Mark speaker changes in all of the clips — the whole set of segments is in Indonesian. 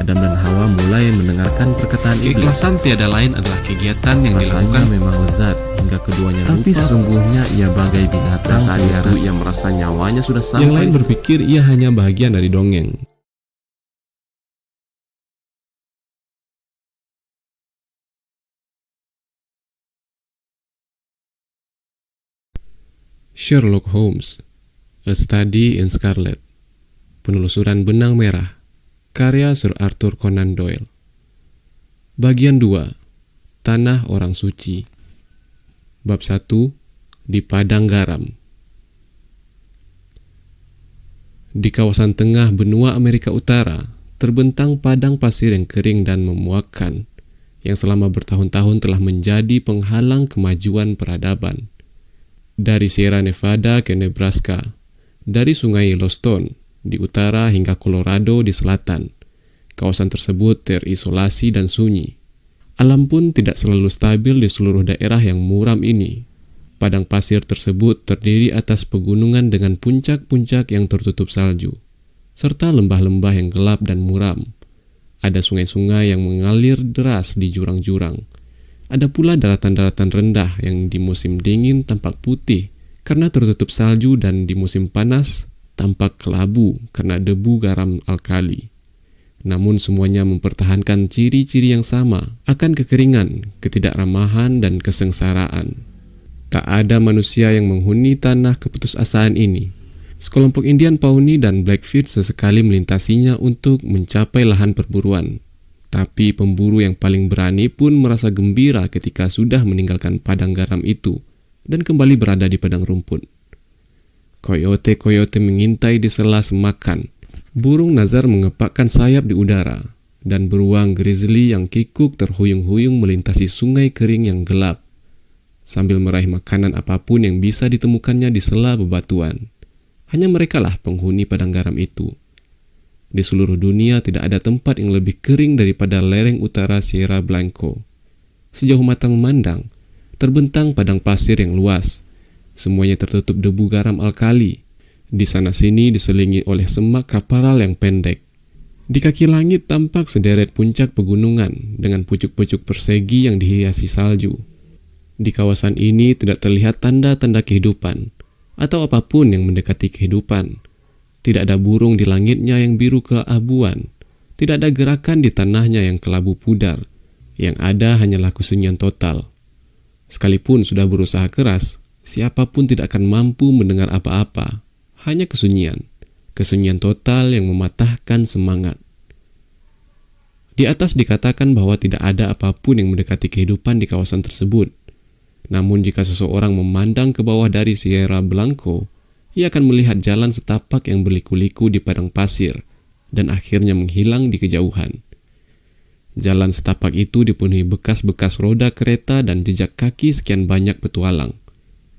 Speaker 1: Adam dan Hawa mulai mendengarkan perkataan iblis.
Speaker 2: Keikhlasan tiada lain adalah kegiatan yang
Speaker 1: Rasanya
Speaker 2: dilakukan
Speaker 1: memang lezat hingga keduanya
Speaker 3: Tapi
Speaker 1: lupa.
Speaker 3: sesungguhnya ia bagai binatang
Speaker 1: Dan saat
Speaker 3: liar.
Speaker 1: itu ia merasa nyawanya sudah sampai.
Speaker 2: yang lain berpikir ia hanya bagian dari dongeng. Sherlock Holmes, A Study in Scarlet, Penelusuran Benang Merah, karya Sir Arthur Conan Doyle. Bagian 2, Tanah Orang Suci. Bab 1, Di Padang Garam. Di kawasan tengah benua Amerika Utara, terbentang padang pasir yang kering dan memuakkan, yang selama bertahun-tahun telah menjadi penghalang kemajuan peradaban. Dari Sierra Nevada ke Nebraska, dari sungai Yellowstone di utara hingga Colorado di selatan, kawasan tersebut terisolasi dan sunyi. Alam pun tidak selalu stabil di seluruh daerah yang muram ini. Padang pasir tersebut terdiri atas pegunungan dengan puncak-puncak yang tertutup salju, serta lembah-lembah yang gelap dan muram. Ada sungai-sungai yang mengalir deras di jurang-jurang. Ada pula daratan-daratan rendah yang di musim dingin tampak putih karena tertutup salju dan di musim panas tampak kelabu karena debu garam alkali. Namun semuanya mempertahankan ciri-ciri yang sama akan kekeringan, ketidakramahan, dan kesengsaraan. Tak ada manusia yang menghuni tanah keputusasaan ini. Sekelompok Indian Pawnee dan Blackfeet sesekali melintasinya untuk mencapai lahan perburuan. Tapi pemburu yang paling berani pun merasa gembira ketika sudah meninggalkan padang garam itu dan kembali berada di padang rumput. Koyote-koyote mengintai di sela semakan. Burung nazar mengepakkan sayap di udara, dan beruang grizzly yang kikuk terhuyung-huyung melintasi sungai kering yang gelap, sambil meraih makanan apapun yang bisa ditemukannya di sela bebatuan. Hanya merekalah penghuni padang garam itu. Di seluruh dunia tidak ada tempat yang lebih kering daripada lereng utara Sierra Blanco. Sejauh mata memandang, terbentang padang pasir yang luas. Semuanya tertutup debu garam alkali. Di sana-sini diselingi oleh semak kaparal yang pendek. Di kaki langit tampak sederet puncak pegunungan dengan pucuk-pucuk persegi yang dihiasi salju. Di kawasan ini tidak terlihat tanda-tanda kehidupan atau apapun yang mendekati kehidupan. Tidak ada burung di langitnya yang biru keabuan. Tidak ada gerakan di tanahnya yang kelabu pudar. Yang ada hanyalah kesunyian total. Sekalipun sudah berusaha keras, siapapun tidak akan mampu mendengar apa-apa. Hanya kesunyian. Kesunyian total yang mematahkan semangat. Di atas dikatakan bahwa tidak ada apapun yang mendekati kehidupan di kawasan tersebut. Namun jika seseorang memandang ke bawah dari Sierra Blanco, ia akan melihat jalan setapak yang berliku-liku di padang pasir dan akhirnya menghilang di kejauhan. Jalan setapak itu dipenuhi bekas-bekas roda kereta dan jejak kaki sekian banyak petualang.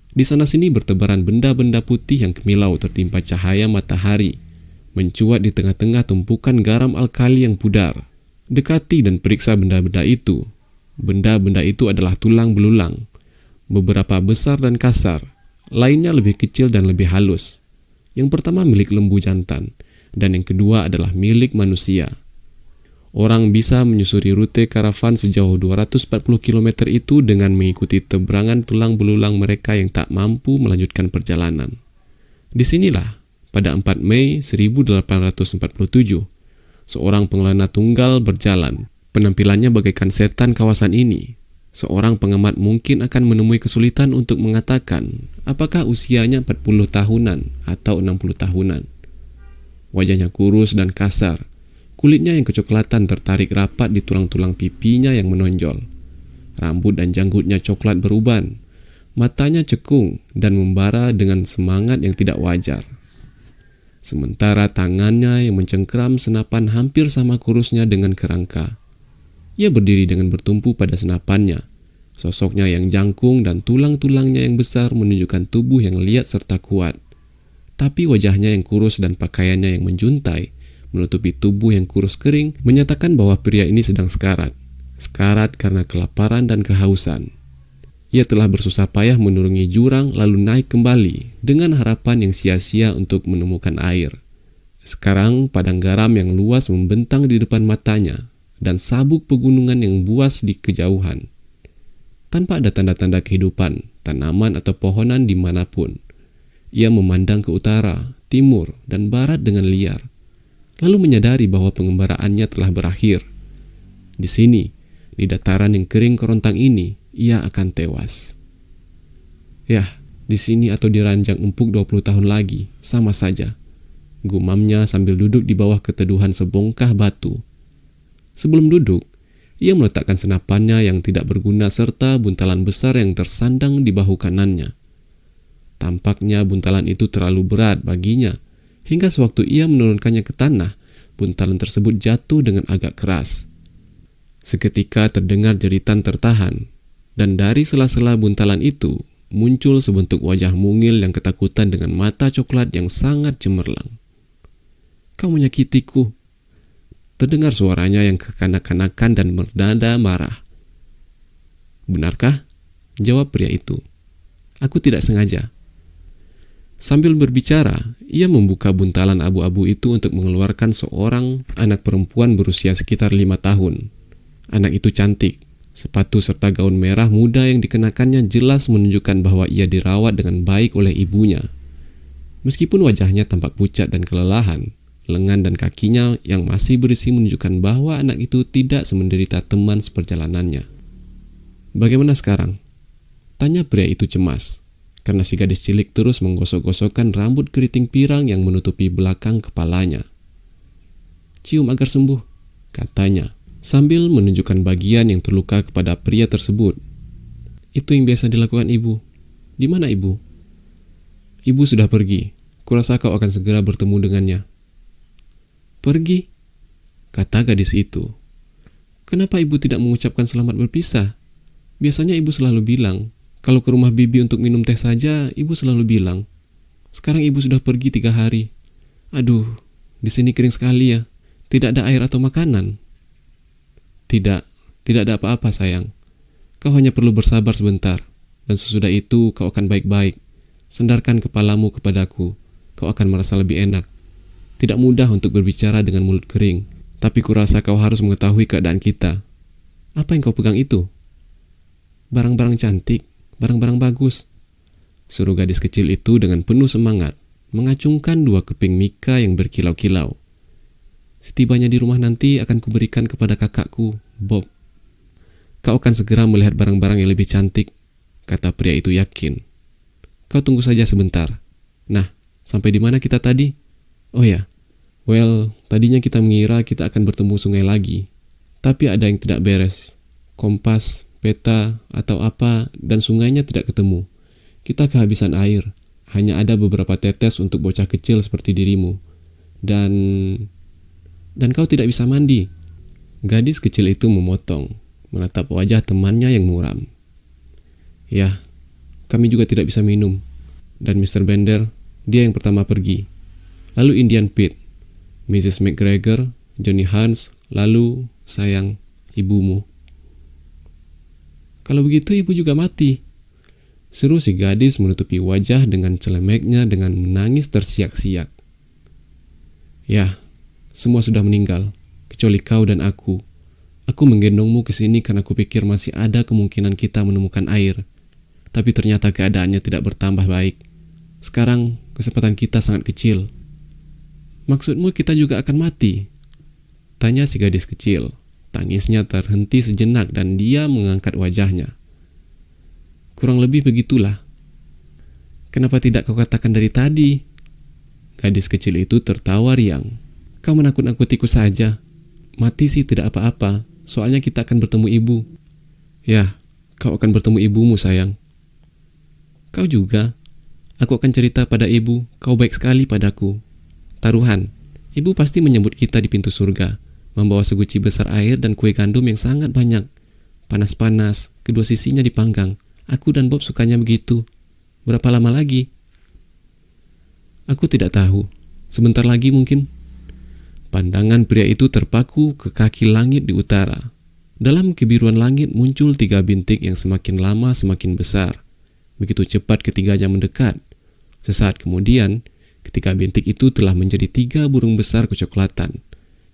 Speaker 2: Di sana-sini bertebaran benda-benda putih yang kemilau tertimpa cahaya matahari, mencuat di tengah-tengah tumpukan garam alkali yang pudar. Dekati dan periksa benda-benda itu. Benda-benda itu adalah tulang belulang, beberapa besar dan kasar, lainnya lebih kecil dan lebih halus. Yang pertama milik lembu jantan, dan yang kedua adalah milik manusia. Orang bisa menyusuri rute karavan sejauh 240 km itu dengan mengikuti teberangan tulang belulang mereka yang tak mampu melanjutkan perjalanan. Disinilah, pada 4 Mei 1847, seorang pengelana tunggal berjalan. Penampilannya bagaikan setan kawasan ini. Seorang pengamat mungkin akan menemui kesulitan untuk mengatakan apakah usianya 40 tahunan atau 60 tahunan. Wajahnya kurus dan kasar, kulitnya yang kecoklatan tertarik rapat di tulang-tulang pipinya yang menonjol. Rambut dan janggutnya coklat beruban, matanya cekung dan membara dengan semangat yang tidak wajar. Sementara tangannya yang mencengkeram senapan hampir sama kurusnya dengan kerangka. Ia berdiri dengan bertumpu pada senapannya. Sosoknya yang jangkung dan tulang-tulangnya yang besar menunjukkan tubuh yang liat serta kuat. Tapi wajahnya yang kurus dan pakaiannya yang menjuntai, menutupi tubuh yang kurus kering, menyatakan bahwa pria ini sedang sekarat. Sekarat karena kelaparan dan kehausan. Ia telah bersusah payah menuruni jurang lalu naik kembali dengan harapan yang sia-sia untuk menemukan air. Sekarang padang garam yang luas membentang di depan matanya dan sabuk pegunungan yang buas di kejauhan. Tanpa ada tanda-tanda kehidupan, tanaman atau pohonan dimanapun. Ia memandang ke utara, timur, dan barat dengan liar. Lalu menyadari bahwa pengembaraannya telah berakhir. Di sini, di dataran yang kering kerontang ini, ia akan tewas. Yah, di sini atau di ranjang empuk 20 tahun lagi, sama saja. Gumamnya sambil duduk di bawah keteduhan sebongkah batu. Sebelum duduk, ia meletakkan senapannya yang tidak berguna serta buntalan besar yang tersandang di bahu kanannya. Tampaknya buntalan itu terlalu berat baginya, hingga sewaktu ia menurunkannya ke tanah, buntalan tersebut jatuh dengan agak keras. Seketika terdengar jeritan tertahan, dan dari sela-sela buntalan itu muncul sebentuk wajah mungil yang ketakutan dengan mata coklat yang sangat cemerlang. "Kau menyakitiku," terdengar suaranya yang kekanak-kanakan dan bernada marah. "Benarkah?" jawab pria itu. "Aku tidak sengaja." Sambil berbicara, ia membuka buntalan abu-abu itu untuk mengeluarkan seorang anak perempuan berusia sekitar 5 tahun. Anak itu cantik. Sepatu serta gaun merah muda yang dikenakannya jelas menunjukkan bahwa ia dirawat dengan baik oleh ibunya. Meskipun wajahnya tampak pucat dan kelelahan, lengan dan kakinya yang masih berisi menunjukkan bahwa anak itu tidak semenderita teman seperjalanannya. "Bagaimana sekarang?" tanya pria itu cemas, karena si gadis cilik terus menggosok-gosokkan rambut keriting pirang yang menutupi belakang kepalanya. "Cium agar sembuh," katanya, sambil menunjukkan bagian yang terluka kepada pria tersebut. "Itu yang biasa dilakukan ibu." "Di mana ibu?" "Ibu sudah pergi. Kurasa kau akan segera bertemu dengannya." "Pergi?" kata gadis itu. "Kenapa ibu tidak mengucapkan selamat berpisah? Biasanya ibu selalu bilang, kalau ke rumah bibi untuk minum teh saja, ibu selalu bilang. Sekarang ibu sudah pergi 3 hari. Aduh, di sini kering sekali ya. Tidak ada air atau makanan." Tidak ada apa-apa sayang. Kau hanya perlu bersabar sebentar, dan sesudah itu kau akan baik-baik. Sandarkan kepalamu kepadaku, kau akan merasa lebih enak. Tidak mudah untuk berbicara dengan mulut kering, tapi kurasa kau harus mengetahui keadaan kita. Apa yang kau pegang itu?" "Barang-barang cantik, barang-barang bagus," suruh gadis kecil itu dengan penuh semangat, mengacungkan 2 keping mika yang berkilau-kilau. "Setibanya di rumah nanti akan kuberikan kepada kakakku, Bob. Kau akan segera melihat barang-barang yang lebih cantik," kata pria itu yakin. "Kau tunggu saja sebentar. Nah, sampai di mana kita tadi? Oh ya, tadinya kita mengira kita akan bertemu sungai lagi. Tapi ada yang tidak beres. Kompas, peta, atau apa, dan sungainya tidak ketemu. Kita kehabisan air. Hanya ada beberapa tetes untuk bocah kecil seperti dirimu. Dan kau tidak bisa mandi." Gadis kecil itu memotong, menatap wajah temannya yang muram. "Ya, kami juga tidak bisa minum. Dan Mr. Bender, dia yang pertama pergi. Lalu Indian Pete, Mrs. McGregor, Johnny Hans, lalu, sayang, ibumu." "Kalau begitu ibu juga mati," seru si gadis menutupi wajah dengan celemeknya dengan menangis tersiak-siak. "Ya, semua sudah meninggal, kecuali kau dan aku. Aku menggendongmu ke sini karena kupikir masih ada kemungkinan kita menemukan air. Tapi ternyata keadaannya tidak bertambah baik. Sekarang kesempatan kita sangat kecil." "Maksudmu kita juga akan mati?" tanya si gadis kecil. Tangisnya terhenti sejenak dan dia mengangkat wajahnya. "Kurang lebih begitulah." "Kenapa tidak kau katakan dari tadi?" Gadis kecil itu tertawa riang. "Kau menakut-nakutiku saja. Mati sih tidak apa-apa, soalnya kita akan bertemu ibu." "Ya, kau akan bertemu ibumu sayang." "Kau juga. Aku akan cerita pada ibu, kau baik sekali padaku. Taruhan, ibu pasti menyambut kita di pintu surga, membawa seguci besar air dan kue gandum yang sangat banyak. Panas-panas, kedua sisinya dipanggang. Aku dan Bob sukanya begitu. Berapa lama lagi?" "Aku tidak tahu. Sebentar lagi mungkin." Pandangan pria itu terpaku ke kaki langit di utara. Dalam kebiruan langit muncul 3 bintik yang semakin lama semakin besar. Begitu cepat ketiganya mendekat. Sesaat kemudian, ketika bintik itu telah menjadi 3 burung besar kecoklatan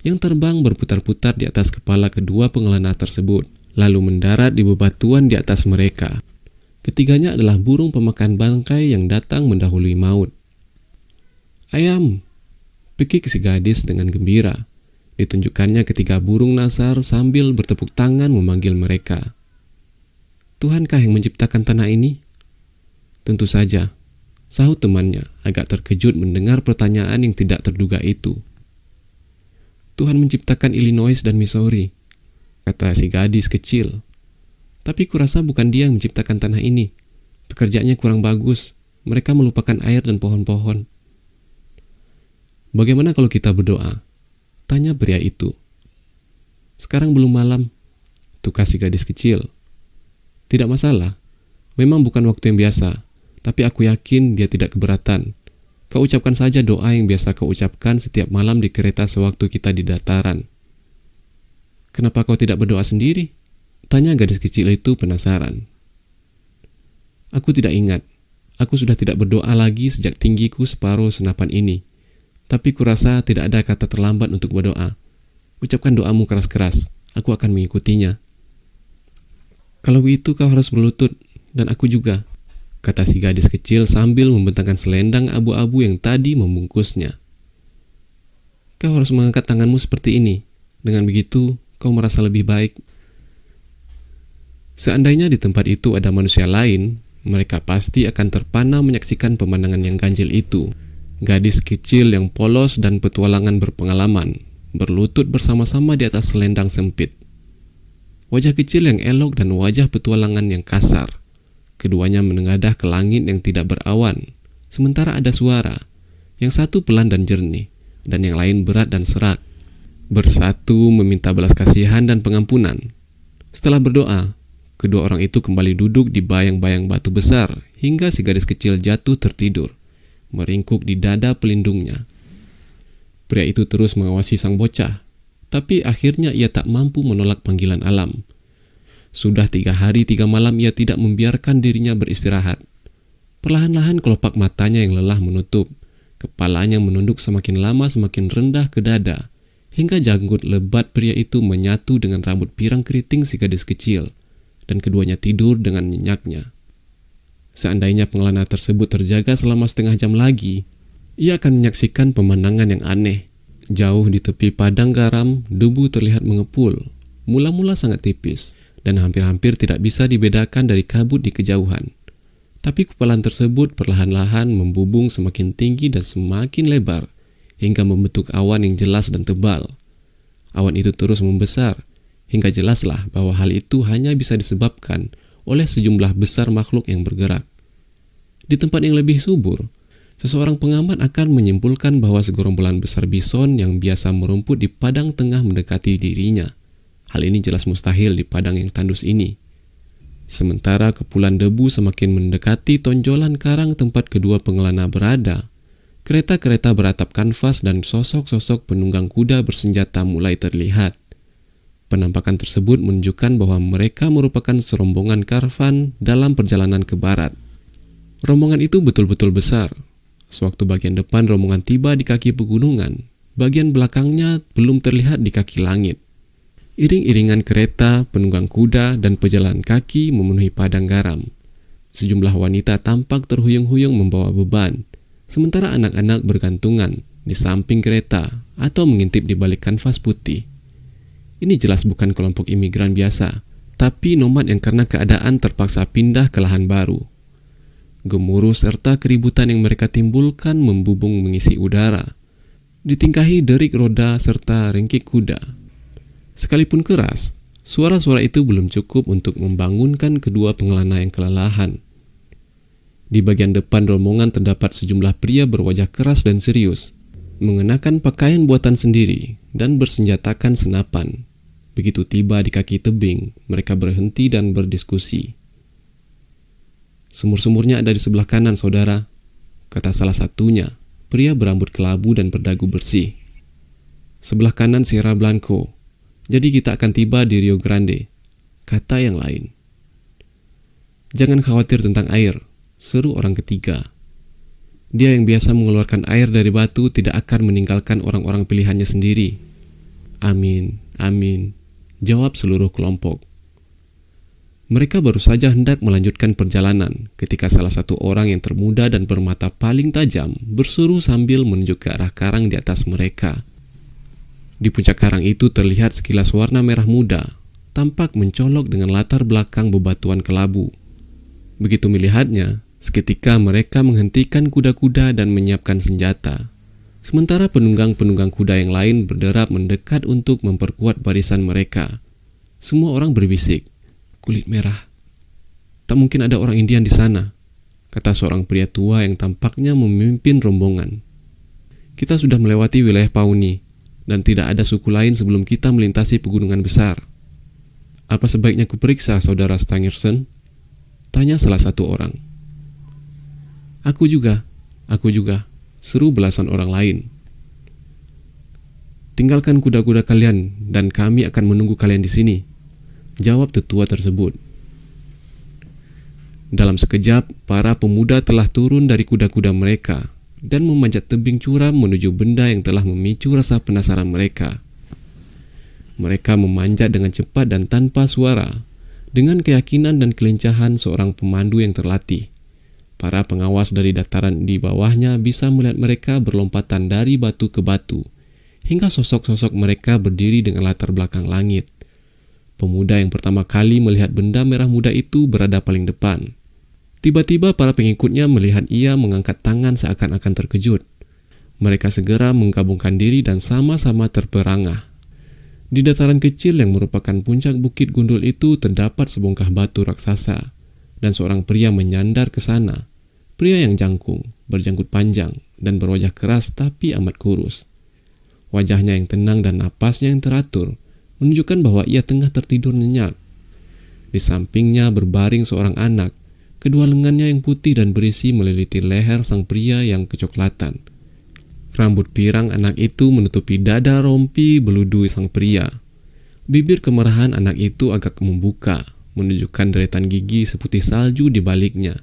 Speaker 2: yang terbang berputar-putar di atas kepala kedua pengelana tersebut, lalu mendarat di bebatuan di atas mereka. Ketiganya adalah burung pemakan bangkai yang datang mendahului maut. "Ayam!" pekik si gadis dengan gembira. Ditunjukkannya ketiga burung Nazar sambil bertepuk tangan memanggil mereka. "Tuhankah yang menciptakan tanah ini?" "Tentu saja," sahut temannya, agak terkejut mendengar pertanyaan yang tidak terduga itu. "Tuhan menciptakan Illinois dan Missouri," kata si gadis kecil. "Tapi kurasa bukan dia yang menciptakan tanah ini. Pekerjaannya kurang bagus. Mereka melupakan air dan pohon-pohon." "Bagaimana kalau kita berdoa?" tanya pria itu. "Sekarang belum malam," tukar si gadis kecil. "Tidak masalah. Memang bukan waktu yang biasa, tapi aku yakin dia tidak keberatan. Kau ucapkan saja doa yang biasa kau ucapkan setiap malam di kereta sewaktu kita di dataran." "Kenapa kau tidak berdoa sendiri?" tanya gadis kecil itu penasaran. "Aku tidak ingat. Aku sudah tidak berdoa lagi sejak tinggiku separuh senapan ini. Tapi kurasa tidak ada kata terlambat untuk berdoa. Ucapkan doamu keras-keras. Aku akan mengikutinya." "Kalau begitu kau harus berlutut, dan aku juga," kata si gadis kecil sambil membentangkan selendang abu-abu yang tadi membungkusnya. "Kau harus mengangkat tanganmu seperti ini. Dengan begitu, kau merasa lebih baik." Seandainya di tempat itu ada manusia lain, mereka pasti akan terpana menyaksikan pemandangan yang ganjil itu. Gadis kecil yang polos dan petualangan berpengalaman, berlutut bersama-sama di atas selendang sempit. Wajah kecil yang elok dan wajah petualangan yang kasar. Keduanya menengadah ke langit yang tidak berawan, sementara ada suara, yang satu pelan dan jernih, dan yang lain berat dan serak. Bersatu meminta belas kasihan dan pengampunan. Setelah berdoa, kedua orang itu kembali duduk di bayang-bayang batu besar hingga si gadis kecil jatuh tertidur, meringkuk di dada pelindungnya. Pria itu terus mengawasi sang bocah, tapi akhirnya ia tak mampu menolak panggilan alam. Sudah 3 hari 3 malam ia tidak membiarkan dirinya beristirahat. Perlahan-lahan kelopak matanya yang lelah menutup, kepalanya menunduk semakin lama semakin rendah ke dada, hingga janggut lebat pria itu menyatu dengan rambut pirang keriting si gadis kecil, dan keduanya tidur dengan nyenyaknya. Seandainya pengelana tersebut terjaga selama setengah jam lagi, ia akan menyaksikan pemandangan yang aneh. Jauh di tepi padang garam, debu terlihat mengepul, mula-mula sangat tipis, dan hampir-hampir tidak bisa dibedakan dari kabut di kejauhan. Tapi kepalan tersebut perlahan-lahan membubung semakin tinggi dan semakin lebar, hingga membentuk awan yang jelas dan tebal. Awan itu terus membesar, hingga jelaslah bahwa hal itu hanya bisa disebabkan oleh sejumlah besar makhluk yang bergerak. Di tempat yang lebih subur, seseorang pengamat akan menyimpulkan bahwa segerombolan besar bison yang biasa merumput di padang tengah mendekati dirinya. Hal ini jelas mustahil di padang yang tandus ini. Sementara kepulan debu semakin mendekati tonjolan karang tempat kedua pengelana berada, kereta-kereta beratap kanvas dan sosok-sosok penunggang kuda bersenjata mulai terlihat. Penampakan tersebut menunjukkan bahwa mereka merupakan serombongan karavan dalam perjalanan ke barat. Rombongan itu betul-betul besar. Sewaktu bagian depan rombongan tiba di kaki pegunungan, bagian belakangnya belum terlihat di kaki langit. Iring-iringan kereta, penunggang kuda, dan pejalan kaki memenuhi padang garam. Sejumlah wanita tampak terhuyung-huyung membawa beban, sementara anak-anak bergantungan di samping kereta atau mengintip di balik kanvas putih. Ini jelas bukan kelompok imigran biasa, tapi nomad yang karena keadaan terpaksa pindah ke lahan baru. Gemuruh serta keributan yang mereka timbulkan membubung mengisi udara, ditingkahi derik roda serta ringkik kuda. Sekalipun keras, suara-suara itu belum cukup untuk membangunkan kedua pengelana yang kelelahan. Di bagian depan rombongan terdapat sejumlah pria berwajah keras dan serius, mengenakan pakaian buatan sendiri dan bersenjatakan senapan. Begitu tiba di kaki tebing, mereka berhenti dan berdiskusi. "Sumur-sumurnya ada di sebelah kanan, saudara," kata salah satunya, pria berambut kelabu dan berdagu bersih. "Sebelah kanan Sierra Blanco, jadi kita akan tiba di Rio Grande," kata yang lain. "Jangan khawatir tentang air," seru orang ketiga. Dia yang biasa mengeluarkan air dari batu tidak akan meninggalkan orang-orang pilihannya sendiri. Amin, amin, jawab seluruh kelompok. Mereka baru saja hendak melanjutkan perjalanan ketika salah satu orang yang termuda dan bermata paling tajam berseru sambil menunjuk ke arah karang di atas mereka. Di puncak karang itu terlihat sekilas warna merah muda, tampak mencolok dengan latar belakang bebatuan kelabu. Begitu melihatnya, seketika mereka menghentikan kuda-kuda dan menyiapkan senjata. Sementara penunggang-penunggang kuda yang lain berderap mendekat untuk memperkuat barisan mereka. Semua orang berbisik, "Kulit merah. Tak mungkin ada orang Indian di sana," kata seorang pria tua yang tampaknya memimpin rombongan. "Kita sudah melewati wilayah Pawnee, dan tidak ada suku lain sebelum kita melintasi pegunungan besar. Apa sebaiknya kuperiksa saudara Stangerson?" tanya salah satu orang. Aku juga, seru belasan orang lain. "Tinggalkan kuda-kuda kalian dan kami akan menunggu kalian di sini," jawab tetua tersebut. Dalam sekejap, para pemuda telah turun dari kuda-kuda mereka dan memanjat tebing curam menuju benda yang telah memicu rasa penasaran mereka. Mereka memanjat dengan cepat dan tanpa suara, dengan keyakinan dan kelincahan seorang pemandu yang terlatih. Para pengawas dari dataran di bawahnya bisa melihat mereka berlompatan dari batu ke batu, hingga sosok-sosok mereka berdiri dengan latar belakang langit. Pemuda yang pertama kali melihat benda merah muda itu berada paling depan. Tiba-tiba para pengikutnya melihat ia mengangkat tangan seakan-akan terkejut. Mereka segera menggabungkan diri dan sama-sama terperangah. Di dataran kecil yang merupakan puncak bukit gundul itu terdapat sebongkah batu raksasa, dan seorang pria menyandar ke sana. Pria yang jangkung, berjanggut panjang, dan berwajah keras tapi amat kurus. Wajahnya yang tenang dan napasnya yang teratur menunjukkan bahwa ia tengah tertidur nyenyak. Di sampingnya berbaring seorang anak. Kedua lengannya yang putih dan berisi meliliti leher sang pria yang kecoklatan. Rambut pirang anak itu menutupi dada rompi beludu sang pria. Bibir kemerahan anak itu agak membuka, menunjukkan deretan gigi seputih salju di baliknya,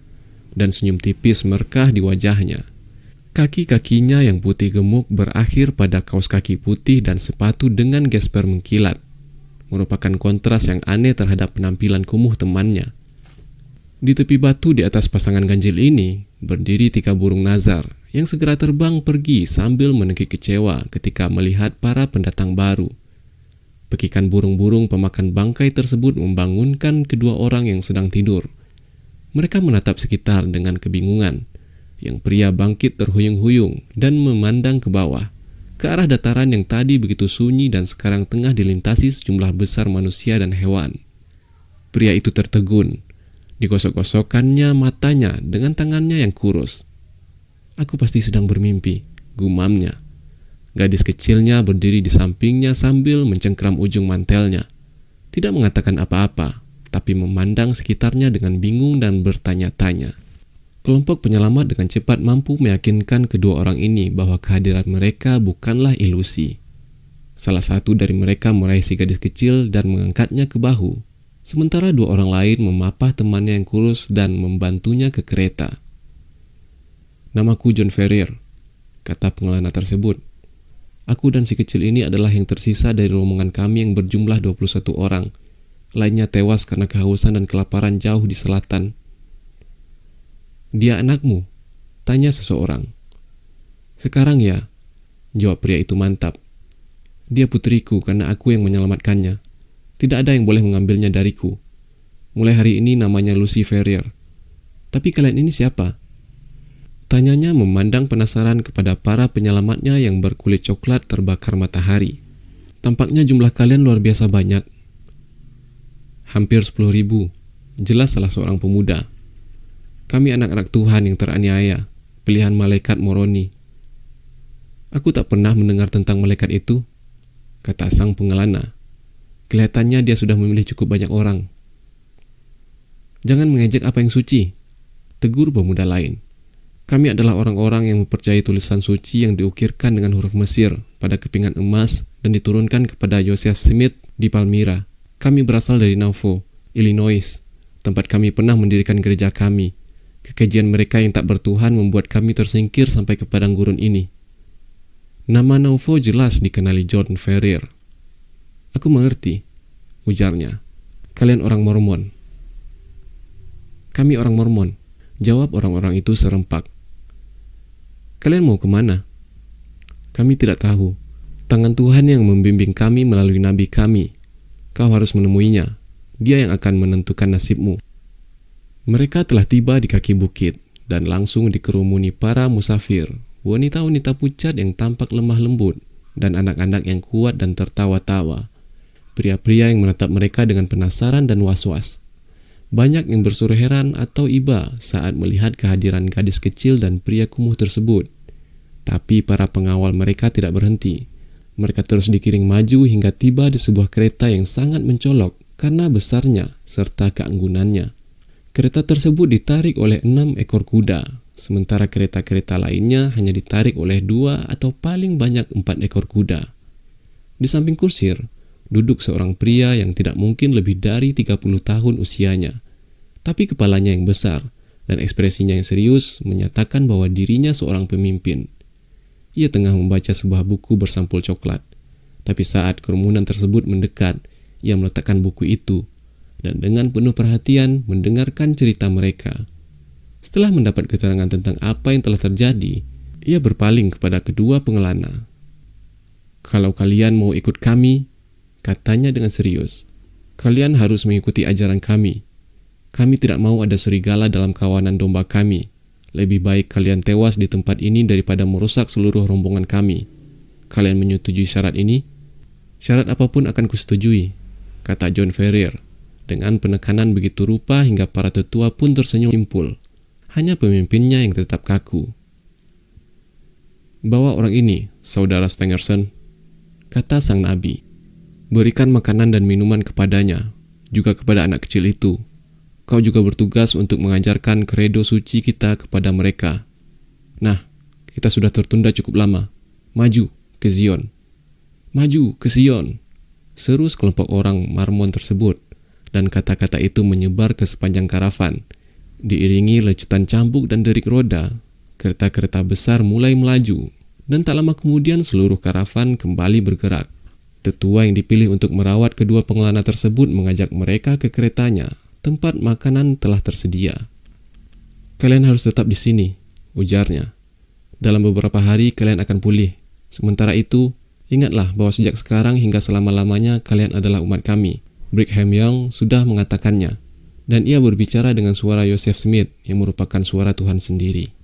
Speaker 2: dan senyum tipis merkah di wajahnya. Kaki-kakinya yang putih gemuk berakhir pada kaos kaki putih dan sepatu dengan gesper mengkilat, merupakan kontras yang aneh terhadap penampilan kumuh temannya. Di tepi batu di atas pasangan ganjil ini berdiri 3 burung nazar yang segera terbang pergi sambil menekik kecewa ketika melihat para pendatang baru. Pekikan burung-burung pemakan bangkai tersebut membangunkan kedua orang yang sedang tidur. Mereka menatap sekitar dengan kebingungan. Yang pria bangkit terhuyung-huyung dan memandang ke bawah, ke arah dataran yang tadi begitu sunyi dan sekarang tengah dilintasi sejumlah besar manusia dan hewan. Pria itu tertegun. Digosok-gosokkannya matanya dengan tangannya yang kurus. "Aku pasti sedang bermimpi," gumamnya. Gadis kecilnya berdiri di sampingnya sambil mencengkram ujung mantelnya. Tidak mengatakan apa-apa, tapi memandang sekitarnya dengan bingung dan bertanya-tanya. Kelompok penyelamat dengan cepat mampu meyakinkan kedua orang ini bahwa kehadiran mereka bukanlah ilusi. Salah satu dari mereka meraih si gadis kecil dan mengangkatnya ke bahu, sementara 2 orang lain memapah temannya yang kurus dan membantunya ke kereta. "Namaku John Ferrier," kata pengelana tersebut. "Aku dan si kecil ini adalah yang tersisa dari rombongan kami yang berjumlah 21 orang. Lainnya tewas karena kehausan dan kelaparan jauh di selatan." "Dia anakmu?" tanya seseorang. "Sekarang ya," jawab pria itu mantap. "Dia putriku karena aku yang menyelamatkannya. Tidak ada yang boleh mengambilnya dariku. Mulai hari ini namanya Lucy Ferrier. Tapi kalian ini siapa?" Tanyanya memandang penasaran kepada para penyelamatnya yang berkulit coklat terbakar matahari. "Tampaknya jumlah kalian luar biasa banyak." "Hampir 10.000, jelas salah seorang pemuda. "Kami anak-anak Tuhan yang teraniaya, pilihan malaikat Moroni." "Aku tak pernah mendengar tentang malaikat itu," kata sang pengelana. "Kelihatannya dia sudah memilih cukup banyak orang." "Jangan mengejek apa yang suci," tegur pemuda lain. "Kami adalah orang-orang yang mempercayai tulisan suci yang diukirkan dengan huruf Mesir pada kepingan emas dan diturunkan kepada Joseph Smith di Palmyra. Kami berasal dari Nauvoo, Illinois, tempat kami pernah mendirikan gereja kami. Kekejian mereka yang tak bertuhan membuat kami tersingkir sampai ke padang gurun ini. Nama Naufo jelas dikenali John Ferrier. Aku mengerti, ujarnya. Kalian orang Mormon. Kami orang Mormon, jawab orang-orang itu serempak. Kalian mau kemana? Kami tidak tahu. Tangan Tuhan yang membimbing kami melalui nabi kami. Kau harus menemuinya. Dia yang akan menentukan nasibmu. Mereka telah tiba di kaki bukit dan langsung dikerumuni para musafir, wanita-wanita pucat yang tampak lemah lembut, dan anak-anak yang kuat dan tertawa-tawa. Pria-pria yang menatap mereka dengan penasaran dan was-was. Banyak yang bersuara heran atau iba saat melihat kehadiran gadis kecil dan pria kumuh tersebut. Tapi para pengawal mereka tidak berhenti. Mereka terus dikiring maju hingga tiba di sebuah kereta yang sangat mencolok karena besarnya serta keanggunannya. Kereta tersebut ditarik oleh 6 ekor kuda, sementara kereta-kereta lainnya hanya ditarik oleh 2 atau paling banyak 4 ekor kuda. Di samping kursir, duduk seorang pria yang tidak mungkin lebih dari 30 tahun usianya. Tapi kepalanya yang besar dan ekspresinya yang serius menyatakan bahwa dirinya seorang pemimpin. Ia tengah membaca sebuah buku bersampul coklat. Tapi saat kerumunan tersebut mendekat, ia meletakkan buku itu dan dengan penuh perhatian mendengarkan cerita mereka. Setelah mendapat keterangan tentang apa yang telah terjadi, ia berpaling kepada kedua pengelana. Kalau kalian mau ikut kami, katanya dengan serius, kalian harus mengikuti ajaran kami. Kami tidak mau ada serigala dalam kawanan domba kami. Lebih baik kalian tewas di tempat ini daripada merusak seluruh rombongan kami. Kalian menyetujui syarat ini? Syarat apapun akan kusetujui, kata John Ferrier, dengan penekanan begitu rupa hingga para tetua pun tersenyum simpul. Hanya pemimpinnya yang tetap kaku. Bawa orang ini, saudara Stangerson, kata sang nabi. Berikan makanan dan minuman kepadanya, juga kepada anak kecil itu. Kau juga bertugas untuk mengajarkan kredo suci kita kepada mereka. Nah, kita sudah tertunda cukup lama. Maju ke Zion. Maju ke Zion, seru sekelompok orang Mormon tersebut, dan kata-kata itu menyebar ke sepanjang karavan. Diiringi lecutan cambuk dan derik roda, kereta-kereta besar mulai melaju, dan tak lama kemudian seluruh karavan kembali bergerak. Tetua yang dipilih untuk merawat kedua pengelana tersebut mengajak mereka ke keretanya. Tempat makanan telah tersedia. Kalian harus tetap di sini, ujarnya. Dalam beberapa hari kalian akan pulih. Sementara itu, ingatlah bahwa sejak sekarang hingga selama-lamanya kalian adalah umat kami. Brigham Young sudah mengatakannya, dan ia berbicara dengan suara Joseph Smith yang merupakan suara Tuhan sendiri.